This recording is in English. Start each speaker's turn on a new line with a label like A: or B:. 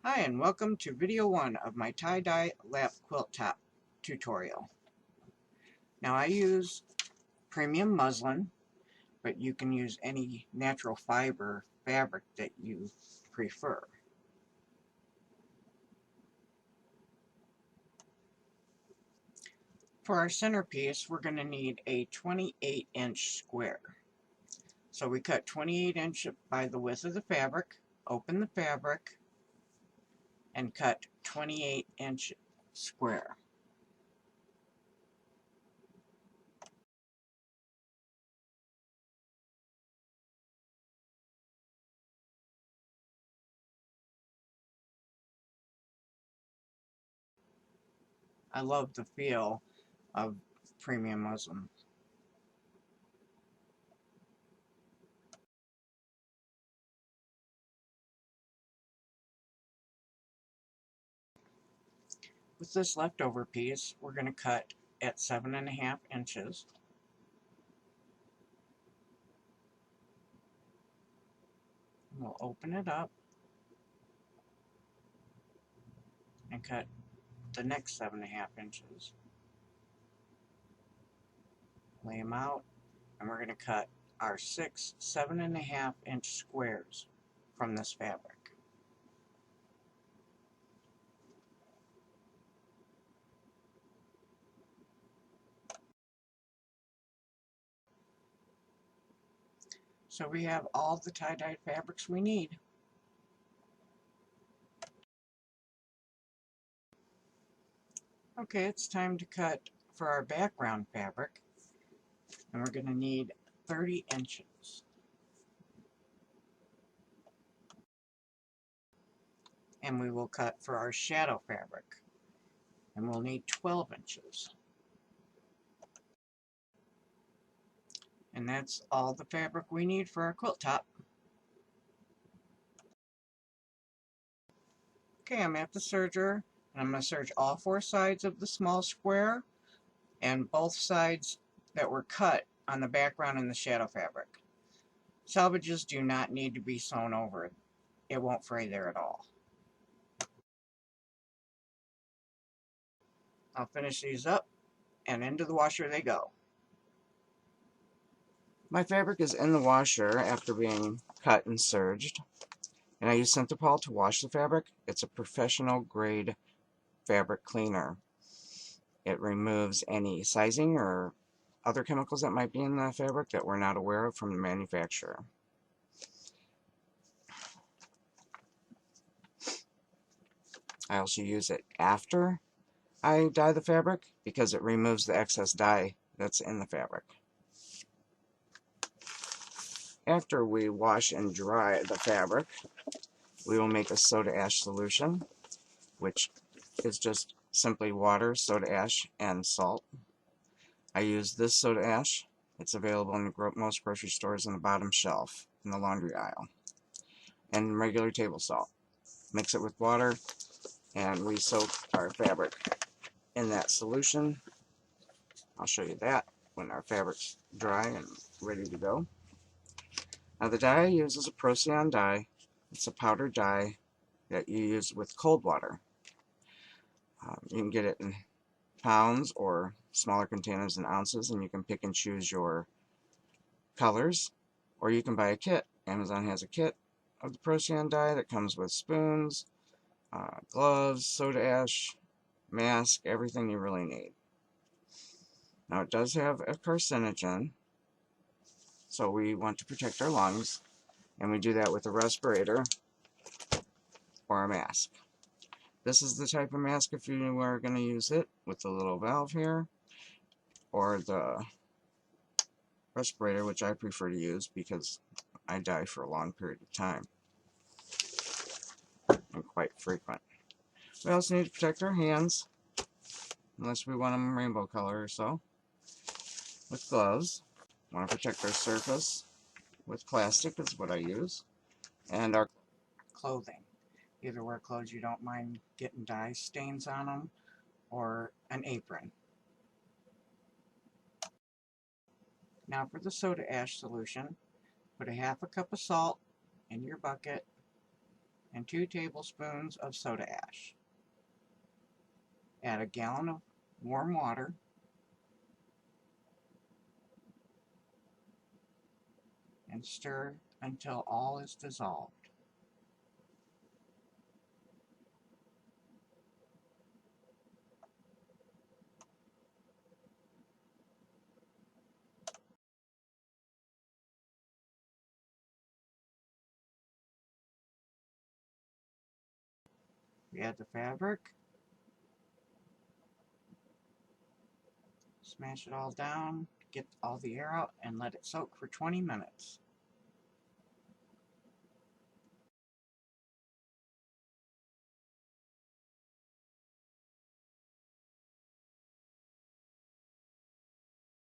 A: Hi and welcome to video 1 of my tie-dye lap quilt top tutorial. Now I use premium muslin, but you can use any natural fiber fabric that you prefer. For our centerpiece, we're going to need a 28-inch square. So we cut 28 inch by the width of the fabric, open the fabric, and cut 28-inch square. I love the feel of premium muslin. With this leftover piece, we're going to cut at 7.5 inches. We'll open it up and cut the next 7.5 inches. Lay them out, and we're going to cut our 6 7.5-inch squares from this fabric. So we have all the tie-dyed fabrics we need. Okay, it's time to cut for our background fabric, and we're going to need 30 inches. And we will cut for our shadow fabric, and we'll need 12 inches. And that's all the fabric we need for our quilt top. Okay, I'm at the serger, and I'm going to serge all 4 sides of the small square and both sides that were cut on the background and the shadow fabric. Selvages do not need to be sewn over. It won't fray there at all. I'll finish these up, and into the washer they go. My fabric is in the washer after being cut and serged, and I use Synthepol to wash the fabric. It's a professional grade fabric cleaner. It removes any sizing or other chemicals that might be in the fabric that we're not aware of from the manufacturer. I also use it after I dye the fabric because it removes the excess dye that's in the fabric. After we wash and dry the fabric, we will make a soda ash solution, which is just simply water, soda ash, and salt. I use this soda ash. It's available in most grocery stores on the bottom shelf in the laundry aisle. And regular table salt. Mix it with water, and we soak our fabric in that solution. I'll show you that when our fabric's dry and ready to go. Now the dye I use is a Procion dye. It's a powder dye that you use with cold water. You can get it in pounds or smaller containers in ounces, and you can pick and choose your colors, or you can buy a kit. Amazon has a kit of the Procion dye that comes with spoons, gloves, soda ash, mask, everything you really need. Now it does have a carcinogen, so we want to protect our lungs, and we do that with a respirator or a mask. This is the type of mask if you are going to use it, with the little valve here, or the respirator, which I prefer to use because I dye for a long period of time and quite frequent. We also need to protect our hands, unless we want them rainbow color or so, with gloves. We want to protect our surface with plastic is what I use, and our clothing. Either wear clothes you don't mind getting dye stains on them, or an apron. Now for the soda ash solution, put a 1/2 cup of salt in your bucket, and 2 tablespoons of soda ash. Add a gallon of warm water and stir until all is dissolved. We add the fabric, smash it all down, get all the air out, and let it soak for 20 minutes.